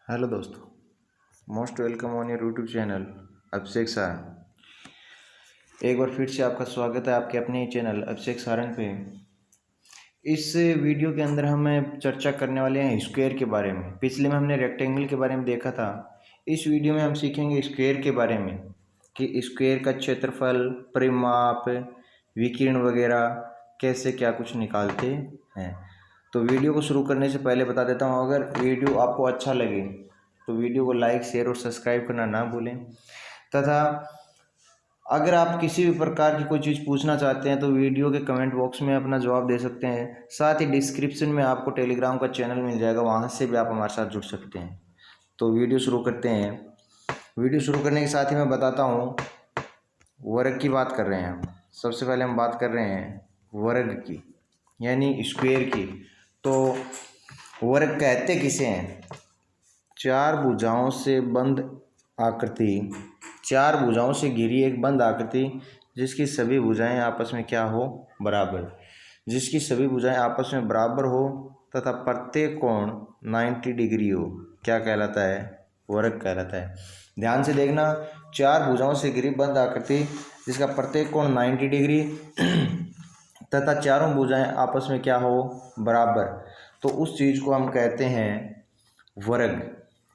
Hello दोस्तों, most welcome on your YouTube channel Abhishek Sarang. एक बार फिर से आपका स्वागत है आपके अपने ही चैनल अभिषेक सारंग पे। इस वीडियो के अंदर हम चर्चा करने वाले हैं स्क्वायर के बारे में। पिछले में हमने रेक्टेंगल के बारे में देखा था। इस वीडियो में हम सीखेंगे स्क्वायर के बारे में कि स्क्वायर का क्षेत्रफल, परिमाप, विकिरण वगैरह कैसे क्या कुछ निकालते हैं। तो वीडियो को शुरू करने से पहले बता देता हूँ, अगर वीडियो आपको अच्छा लगे तो वीडियो को लाइक, शेयर और सब्सक्राइब करना ना भूलें। तथा अगर आप किसी भी प्रकार की कोई चीज़ पूछना चाहते हैं तो वीडियो के कमेंट बॉक्स में अपना जवाब दे सकते हैं। साथ ही डिस्क्रिप्शन में आपको टेलीग्राम का चैनल मिल जाएगा, वहाँ से भी आप हमारे साथ जुड़ सकते हैं। तो वीडियो शुरू करते हैं। वीडियो शुरू करने के साथ ही मैं बताता हूँ, वर्ग की बात कर रहे हैं हम। सबसे पहले हम बात कर रहे हैं वर्ग की, यानी स्क्वायर की। तो वर्ग कहते किसे हैं? चार भुजाओं से बंद आकृति, चार भुजाओं से घिरी एक बंद आकृति जिसकी सभी भुजाएं आपस में क्या हो? बराबर। जिसकी सभी भुजाएं आपस में बराबर हो तथा प्रत्येक कोण 90 डिग्री हो, क्या कहलाता है? वर्ग कहलाता है। ध्यान से देखना, चार भुजाओं से घिरी बंद आकृति जिसका प्रत्येक कोण 90 डिग्री तथा चारों भुजाएं आपस में क्या हो? बराबर। तो उस चीज़ को हम कहते हैं वर्ग।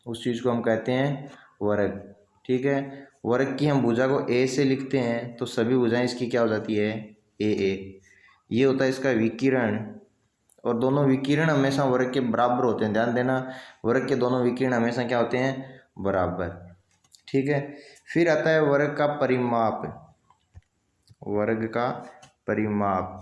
उस चीज़ को हम कहते हैं वर्ग। ठीक है। वर्ग की हम भुजा को ए से लिखते हैं तो सभी भुजाएं इसकी क्या हो जाती है? ए। ये होता है इसका विकिरण। और दोनों विकिरण हमेशा वर्ग के बराबर होते हैं। ध्यान देना, वर्ग के दोनों विकिरण हमेशा क्या होते हैं? बराबर। ठीक है। फिर आता है वर्ग का परिमाप। वर्ग का परिमाप,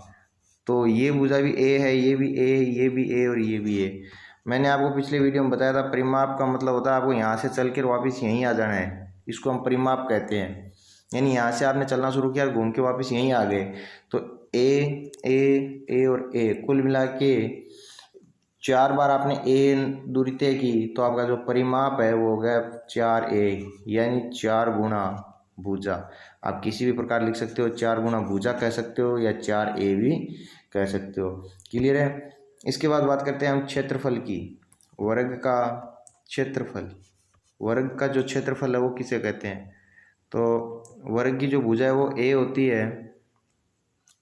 तो ये भुजा भी ए है, ये भी ए, ये भी ए और ये भी ए। मैंने आपको पिछले वीडियो में बताया था, परिमाप का मतलब होता है आपको यहाँ से चल कर वापस यहीं आ जाना है। इसको हम परिमाप कहते हैं। यानी यहाँ से आपने चलना शुरू किया, घूम के वापस यहीं आ गए, तो ए और ए कुल मिला के 4 बार आपने ए दूरी तय की, तो आपका जो परिमाप है वो हो गया 4a, यानी 4 गुणा भुजा। आप किसी भी प्रकार लिख सकते हो, 4 गुणा भुजा कह सकते हो या 4a भी कह सकते हो। क्लियर है। इसके बाद बात करते हैं हम क्षेत्रफल की। वर्ग का क्षेत्रफल, वर्ग का जो क्षेत्रफल है वो किसे कहते हैं? तो वर्ग की जो भुजा है वो a होती है,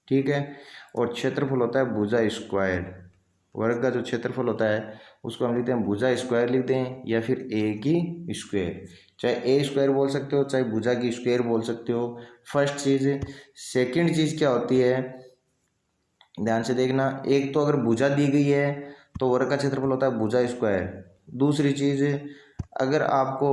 ठीक है, और क्षेत्रफल होता है भुजा स्क्वायर। वर्ग का जो क्षेत्रफल होता है उसको हम लिखते हैं भुजा स्क्वायर लिखते हैं, या फिर ए की स्क्वायर। चाहे ए स्क्वायर बोल सकते हो, चाहे भुजा की स्क्वायर बोल सकते हो। फर्स्ट चीज़। सेकंड चीज़ क्या होती है, ध्यान से देखना। एक तो अगर भुजा दी गई है तो वर्ग का क्षेत्रफल होता है भुजा स्क्वायर। दूसरी चीज़, अगर आपको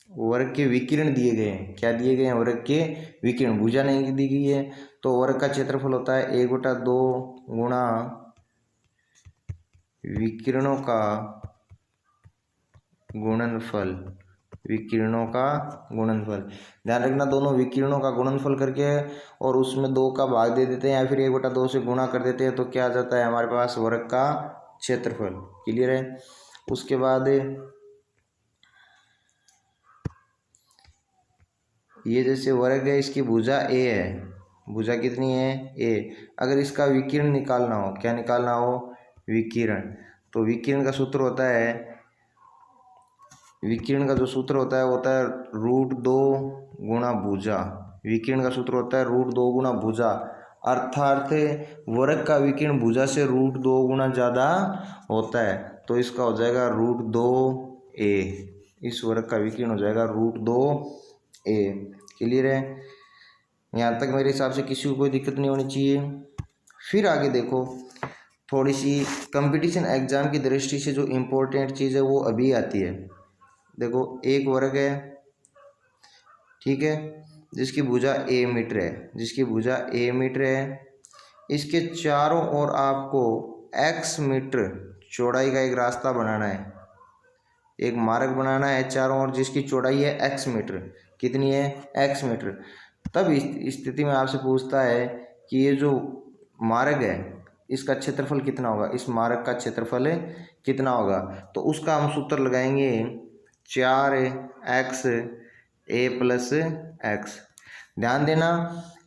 वर्ग के विकिरण दिए गए हैं, क्या दिए गए हैं? वर्ग के विकिरण। भुजा नहीं दी गई है तो वर्ग का क्षेत्रफल होता है 1/2 गुणा विकिरणों का गुणनफल। विकिरणों का गुणनफल। ध्यान रखना, दोनों विकिरणों का गुणनफल करके और उसमें 2 का भाग दे देते हैं या फिर 1/2 से गुणा कर देते हैं, तो क्या आ जाता है हमारे पास? वर्ग का क्षेत्रफल। क्लियर है। उसके बाद ये जैसे वर्ग है, इसकी भुजा ए है। भुजा कितनी है? ए। अगर इसका विकिरण निकालना हो, क्या निकालना हो? विकिरण। तो विकिरण का सूत्र होता है, विकिरण का जो सूत्र होता है वो होता है √2 गुणा भुजा। विकिरण का सूत्र होता है √2 गुणा भुजा। अर्थात वर्ग का विकिरण भुजा से √2 गुणा ज़्यादा होता है, तो इसका हो जाएगा √2a। इस वर्ग का विकिरण हो जाएगा √2a। क्लियर है। यहाँ तक मेरे हिसाब से किसी को कोई दिक्कत नहीं होनी चाहिए। फिर आगे देखो, थोड़ी सी कंपटीशन एग्जाम की दृष्टि से जो इम्पोर्टेंट चीज़ है वो अभी आती है। देखो, एक वर्ग है, ठीक है, जिसकी भुजा a मीटर है, जिसकी भुजा a मीटर है। इसके चारों ओर आपको x मीटर चौड़ाई का एक रास्ता बनाना है, एक मार्ग बनाना है चारों ओर, जिसकी चौड़ाई है x मीटर। कितनी है? x metre. तब इस स्थिति में आपसे पूछता है कि ये जो मार्ग है इसका क्षेत्रफल कितना होगा? इस मार्ग का क्षेत्रफल कितना होगा? तो उसका हम सूत्र लगाएंगे 4x a + x। ध्यान देना,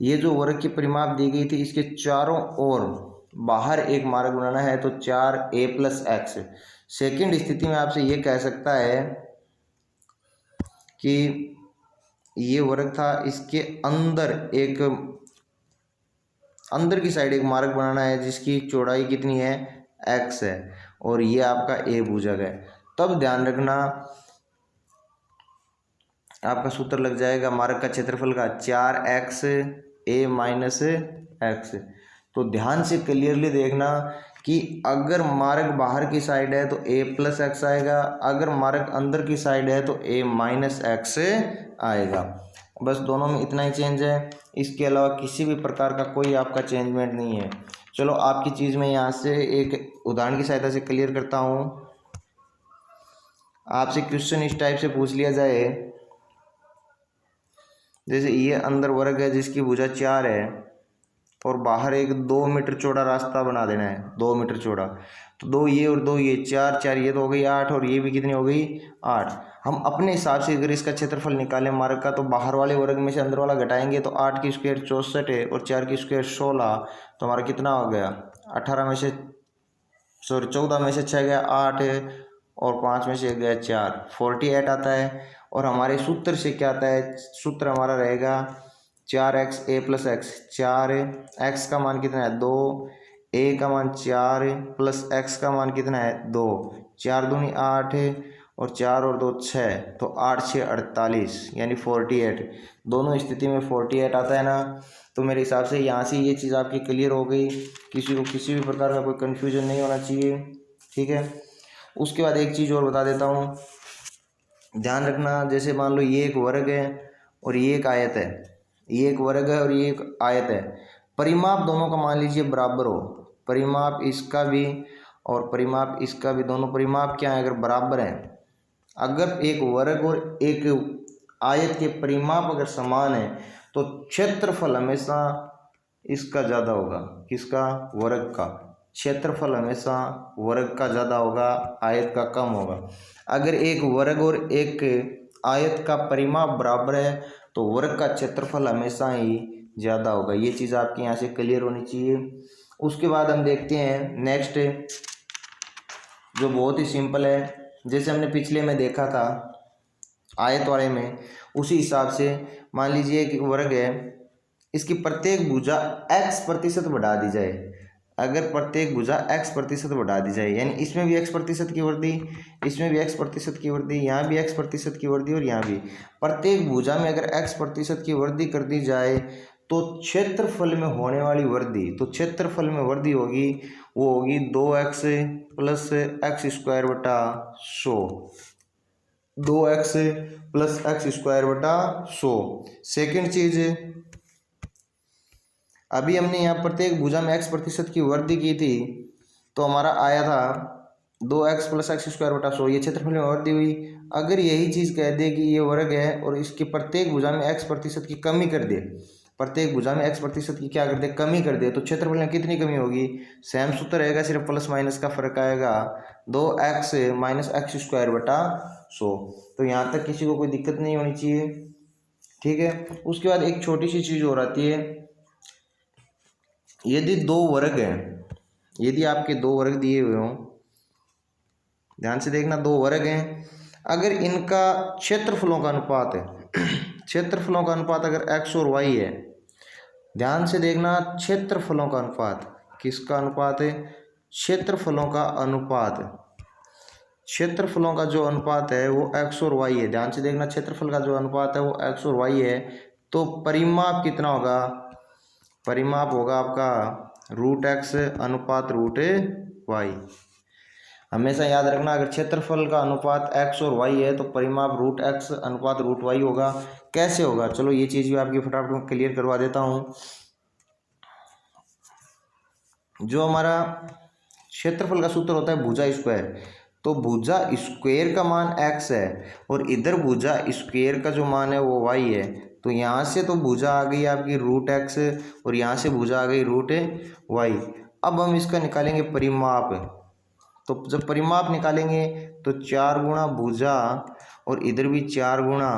ये जो वर्ग की परिमाप दी गई थी इसके चारों ओर बाहर एक मार्ग बनाना है तो 4a प्लस एक्स। सेकेंड स्थिति में आपसे ये कह सकता है कि ये वर्ग था, इसके अंदर की साइड एक मार्ग बनाना है जिसकी चौड़ाई कितनी है, x है, और ये आपका a भुजक है। तब ध्यान रखना आपका सूत्र लग जाएगा मार्ग का क्षेत्रफल का 4x a माइनस एक्स। तो ध्यान से क्लियरली देखना कि अगर मार्ग बाहर की साइड है तो a प्लस एक्स आएगा, अगर मार्ग अंदर की साइड है तो a माइनस एक्स आएगा। बस दोनों में इतना ही चेंज है, इसके अलावा किसी भी प्रकार का कोई आपका चेंजमेंट नहीं है। चलो आपकी चीज़ में यहाँ से एक उदाहरण की सहायता से क्लियर करता हूँ। आपसे क्वेश्चन इस टाइप से पूछ लिया जाए, जैसे ये अंदर वर्ग है जिसकी भुजा 4 है और बाहर एक 2 मीटर चौड़ा रास्ता बना देना है, 2 मीटर चौड़ा। तो 2 ये और 2 ये, 4 4 ये तो हो गई 8, और ये भी कितनी हो गई 8। हम अपने हिसाब से अगर इसका क्षेत्रफल निकालें मार्ग का, तो बाहर वाले वर्ग में से अंदर वाला घटाएंगे तो 8 की स्क्वायर 64 है और 4 की स्क्वायर 16, तो हमारा कितना हो गया 18 में से 14 में से 6 गया 8 है और 5 में से 1 गया 4, 48 आता है। और हमारे सूत्र से क्या आता है, सूत्र हमारा रहेगा 4x a plus x. 4 x का मान कितना है 2, a का मान 4 प्लस x का मान कितना है 2, 4 दूनी 8 और 4 और 2 6, तो 8 6 48 यानी 48। दोनों स्थिति में 48 आता है ना। तो मेरे हिसाब से यहाँ से ये चीज़ आपकी क्लियर हो गई, किसी को किसी भी प्रकार का कोई कन्फ्यूजन नहीं होना चाहिए, ठीक है। उसके बाद एक चीज़ और बता देता हूँ, ध्यान रखना, जैसे मान लो ये एक वर्ग है और ये एक आयत है, ये एक वर्ग है और ये एक आयत है। परिमाप दोनों का मान लीजिए बराबर हो, परिमाप इसका भी और परिमाप इसका भी, दोनों परिमाप क्या है अगर बराबर हैं, अगर एक वर्ग और एक आयत के परिमाप अगर समान है तो क्षेत्रफल हमेशा इसका ज़्यादा होगा, किसका, वर्ग का। क्षेत्रफल हमेशा वर्ग का ज़्यादा होगा, आयत का कम होगा। अगर एक वर्ग और एक आयत का परिमाप बराबर है तो वर्ग का क्षेत्रफल हमेशा ही ज़्यादा होगा। ये चीज़ आपके यहाँ से क्लियर होनी चाहिए। उसके बाद हम देखते हैं नेक्स्ट, जो बहुत ही सिंपल है, जैसे हमने पिछले में देखा था आयत वाले में, उसी हिसाब से मान लीजिए कि वर्ग है, इसकी प्रत्येक भुजा x% बढ़ा दी जाए। अगर प्रत्येक भुजा x% बढ़ा दी जाए, यानी इसमें भी x% की वृद्धि, इसमें भी x% की वृद्धि, यहाँ भी x% की वृद्धि और यहाँ भी, प्रत्येक भुजा में अगर x% की वृद्धि कर दी जाए तो क्षेत्रफल में होने वाली वृद्धि, तो क्षेत्रफल में वृद्धि होगी वो होगी 2x प्लस एक्स स्क्वायर बटा 100, 2x प्लस एक्स स्क्वायर बटा 100। सेकेंड चीज, अभी हमने यहाँ प्रत्येक भुजा में x% की वृद्धि की थी तो हमारा आया था 2x प्लस एक्स स्क्वायर बटा 100, ये क्षेत्रफल में वृद्धि हुई। अगर यही चीज़ कह दे कि ये वर्ग है और इसकी प्रत्येक भुजा में x% की कमी कर दे, प्रत्येक भुजा में x% की क्या कर दे, कमी कर दे, तो क्षेत्रफल में कितनी कमी होगी, सेम सूत्र रहेगा, सिर्फ प्लस माइनस का फर्क आएगा, 2x माइनस एक्स स्क्वायर बटा 100। तो यहाँ तक किसी को कोई दिक्कत नहीं होनी चाहिए, ठीक है। उसके बाद एक छोटी सी चीज़ और आती है, यदि दो वर्ग हैं, यदि आपके दो वर्ग दिए हुए हों, ध्यान से देखना, दो वर्ग हैं, अगर इनका क्षेत्रफलों का अनुपात है, क्षेत्रफलों का अनुपात अगर x और y है, ध्यान से देखना, क्षेत्रफलों का अनुपात, किसका अनुपात है, क्षेत्रफलों का अनुपात, क्षेत्रफलों का जो अनुपात है वो x और y है। ध्यान से देखना, क्षेत्रफल का जो अनुपात है वो x और y है, तो परिमाप कितना होगा, परिमाप होगा आपका √x अनुपात √y। हमेशा याद रखना, अगर क्षेत्रफल का अनुपात x और y है तो परिमाप √x अनुपात √y होगा। कैसे होगा, चलो ये चीज़ भी आपकी फटाफट में क्लियर करवा देता हूँ। जो हमारा क्षेत्रफल का सूत्र होता है भुजा स्क्वायर, तो भुजा स्क्वायर का मान x है और इधर भुजा स्क्वायर का जो मान है वो y है, तो यहाँ से तो भुजा आ गई आपकी √x और यहाँ से भुजा आ गई √y। अब हम इसका निकालेंगे परिमाप, तो जब परिमाप निकालेंगे तो 4 गुणा भुजा और इधर भी 4 गुणा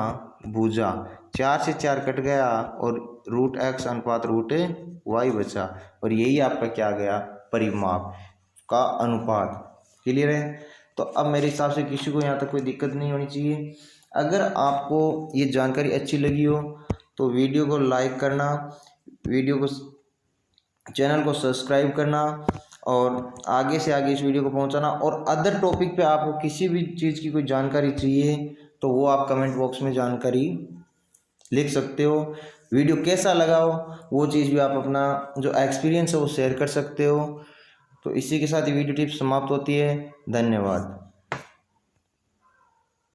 भुजा, 4 से 4 कट गया और √x अनुपात √y बचा, और यही आपका क्या आ गया, परिमाप का अनुपात। क्लियर है? तो अब मेरे हिसाब से किसी को यहाँ तक कोई दिक्कत नहीं होनी चाहिए। अगर आपको ये जानकारी अच्छी लगी हो तो वीडियो को लाइक करना, वीडियो को चैनल को सब्सक्राइब करना और आगे से आगे इस वीडियो को पहुंचाना। और अदर टॉपिक पे आपको किसी भी चीज़ की कोई जानकारी चाहिए तो वो आप कमेंट बॉक्स में जानकारी लिख सकते हो। वीडियो कैसा लगा हो वो चीज़ भी आप अपना जो एक्सपीरियंस है वो शेयर कर सकते हो। तो इसी के साथ ये वीडियो टिप्स समाप्त होती है। धन्यवाद।